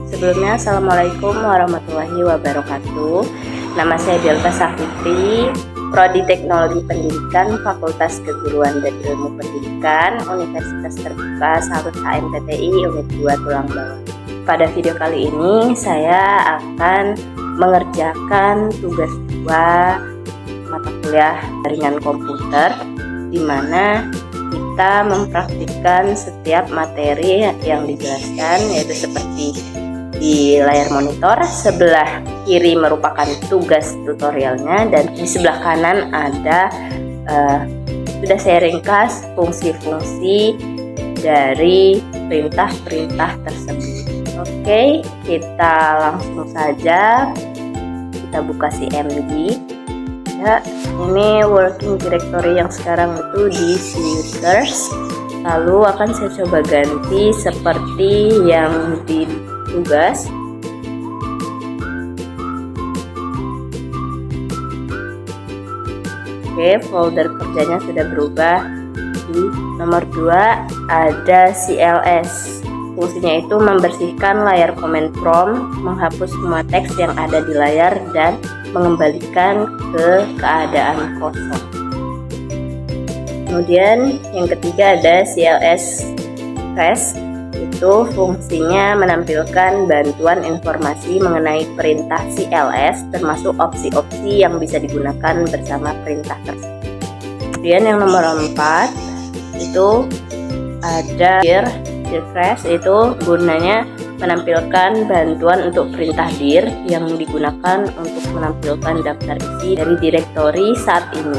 Sebelumnya, Assalamualaikum warahmatullahi wabarakatuh. Nama saya Delta Safitri, Prodi Teknologi Pendidikan, Fakultas Keguruan dan Ilmu Pendidikan, Universitas Terbuka Sahabat HMTTI, Unit 2 Tulang Bawang. Pada video kali ini, saya akan mengerjakan tugas 2 mata kuliah jaringan komputer, di mana kita mempraktikkan setiap materi yang dijelaskan, yaitu seperti di layar monitor. Sebelah kiri merupakan tugas tutorialnya, dan di sebelah kanan ada sudah saya ringkas fungsi-fungsi dari perintah-perintah tersebut. Oke, kita langsung saja kita buka CMD. Ya, ini working directory yang sekarang itu di users. Lalu akan saya coba ganti seperti yang di tugas. Oke, folder kerjanya sudah berubah. Di nomor 2 ada CLS. Fungsinya itu membersihkan layar command prompt, menghapus semua teks yang ada di layar, dan mengembalikan ke keadaan kosong. Kemudian yang ketiga ada CLS Trace. Itu fungsinya menampilkan bantuan informasi mengenai perintah CLS, termasuk opsi-opsi yang bisa digunakan bersama perintah tersebut. Kemudian yang nomor 4 itu ada dir crash. Itu gunanya menampilkan bantuan untuk perintah dir yang digunakan untuk menampilkan daftar isi dari direktori saat ini.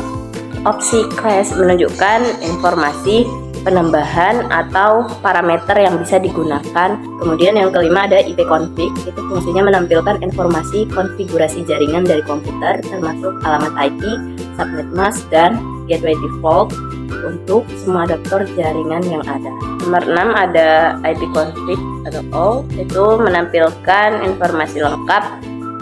Opsi crash menunjukkan informasi penambahan atau parameter yang bisa digunakan. Kemudian yang kelima ada ipconfig. Itu fungsinya menampilkan informasi konfigurasi jaringan dari komputer, termasuk alamat IP, subnet mask, dan gateway default untuk semua adaptor jaringan yang ada. Nomor 6 ada ipconfig atau O. Itu menampilkan informasi lengkap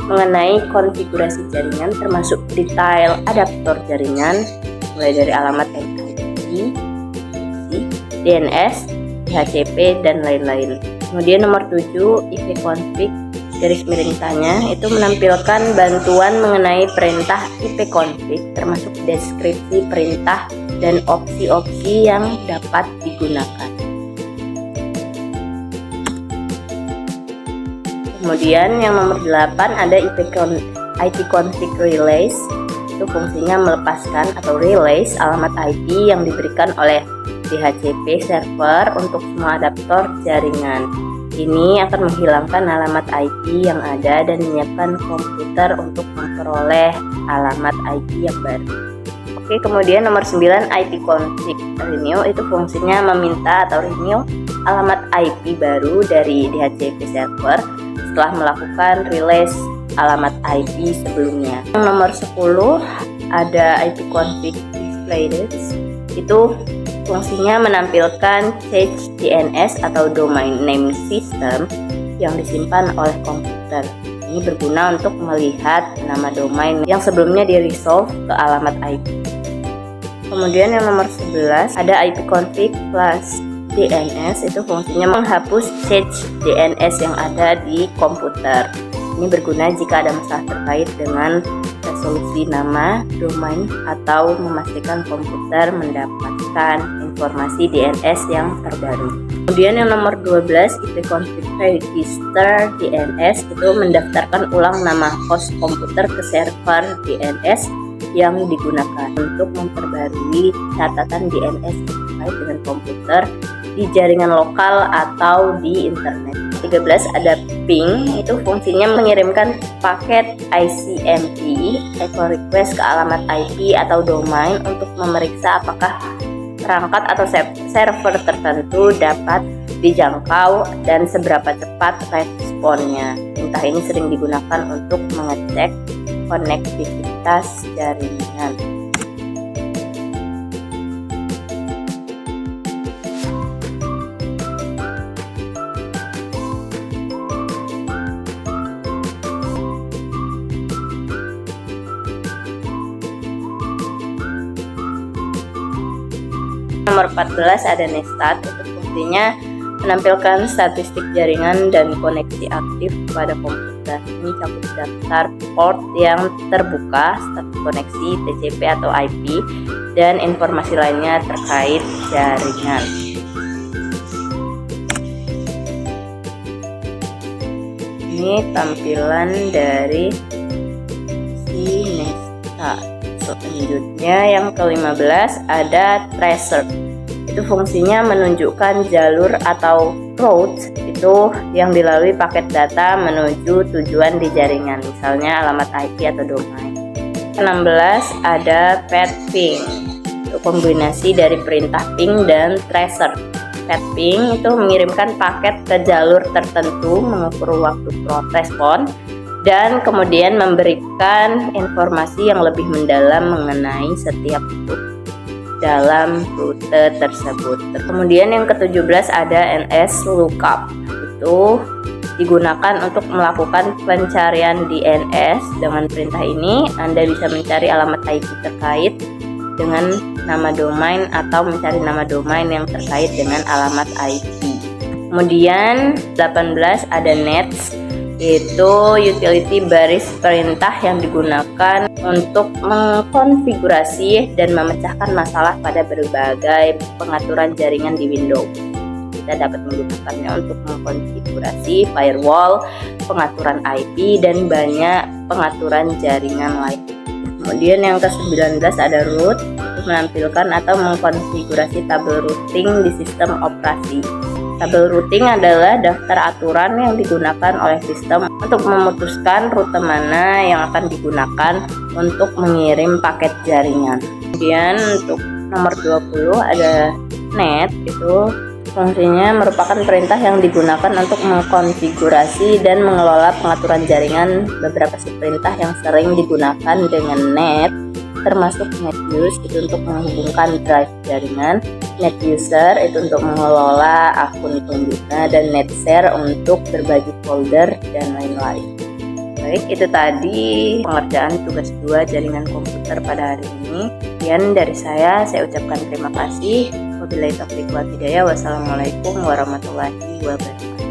mengenai konfigurasi jaringan, termasuk detail adaptor jaringan, mulai dari alamat IP, DNS, DHCP, dan lain-lain. Kemudian nomor 7 ipconfig garis miring tanya. Itu menampilkan bantuan mengenai perintah ipconfig, termasuk deskripsi perintah dan opsi-opsi yang dapat digunakan. Kemudian yang nomor 8 ada ipconfig release. Itu fungsinya melepaskan atau release alamat IP yang diberikan oleh DHCP server untuk semua adaptor jaringan. Ini akan menghilangkan alamat IP yang ada dan menyiapkan komputer untuk memperoleh alamat IP yang baru. Oke, kemudian nomor 9 ipconfig renew. Itu fungsinya meminta atau renew alamat IP baru dari DHCP server setelah melakukan release alamat IP sebelumnya. Yang nomor 10 ada ipconfig displaylist. Itu fungsinya menampilkan cache DNS atau domain name system yang disimpan oleh komputer. Ini berguna untuk melihat nama domain yang sebelumnya di-resolve ke alamat IP. Kemudian yang nomor 11 ada ipconfig plus DNS. Itu fungsinya menghapus cache DNS yang ada di komputer. Ini berguna jika ada masalah terkait dengan resolusi nama, domain, atau memastikan komputer mendapatkan informasi DNS yang terbaru. Kemudian yang nomor 12 ipconfig register DNS. Itu mendaftarkan ulang nama host komputer ke server DNS yang digunakan untuk memperbarui catatan DNS terkait dengan komputer di jaringan lokal atau di internet. 13 ada ping. Itu fungsinya mengirimkan paket ICMP echo request ke alamat IP atau domain untuk memeriksa apakah perangkat atau server tertentu dapat dijangkau dan seberapa cepat responnya. Perintah ini sering digunakan untuk mengecek konektivitas jaringan. Nomor 14 ada nestat. Itu fungsinya menampilkan statistik jaringan dan koneksi aktif pada komputer. Ini cakup daftar port yang terbuka, status koneksi, TCP atau IP, dan informasi lainnya terkait jaringan. Ini tampilan dari si Nesta. Selanjutnya yang ke-15 ada tracer. Itu fungsinya menunjukkan jalur atau route itu yang dilalui paket data menuju tujuan di jaringan, misalnya alamat IP atau domain. 16 ada path ping. Itu kombinasi dari perintah ping dan tracer. Path ping itu mengirimkan paket ke jalur tertentu, mengukur waktu respon, dan kemudian memberikan informasi yang lebih mendalam mengenai setiap loop dalam rute tersebut. Kemudian yang ke-17 ada NS lookup. Itu digunakan untuk melakukan pencarian DNS. Dengan perintah ini Anda bisa mencari alamat IP terkait dengan nama domain atau mencari nama domain yang terkait dengan alamat IP. Kemudian 18 ada nets. Itu utility baris perintah yang digunakan untuk mengkonfigurasi dan memecahkan masalah pada berbagai pengaturan jaringan di Windows. Kita dapat menggunakannya untuk mengkonfigurasi firewall, pengaturan IP, dan banyak pengaturan jaringan lain. Kemudian yang ke-19 ada root, untuk menampilkan atau mengkonfigurasi tabel routing di sistem operasi. Tabel routing adalah daftar aturan yang digunakan oleh sistem untuk memutuskan rute mana yang akan digunakan untuk mengirim paket jaringan. Kemudian untuk nomor 20 ada net. Itu fungsinya merupakan perintah yang digunakan untuk mengkonfigurasi dan mengelola pengaturan jaringan. Beberapa subperintah yang sering digunakan dengan net termasuk netuse itu untuk menghubungkan drive jaringan, netuser itu untuk mengelola akun pengguna, dan netshare untuk berbagi folder dan lain-lain. Baik, itu tadi pengerjaan tugas 2 jaringan komputer pada hari ini. Sekian dari saya ucapkan terima kasih. Wabillahi taufiq wal hidayah. Wassalamualaikum warahmatullahi wabarakatuh.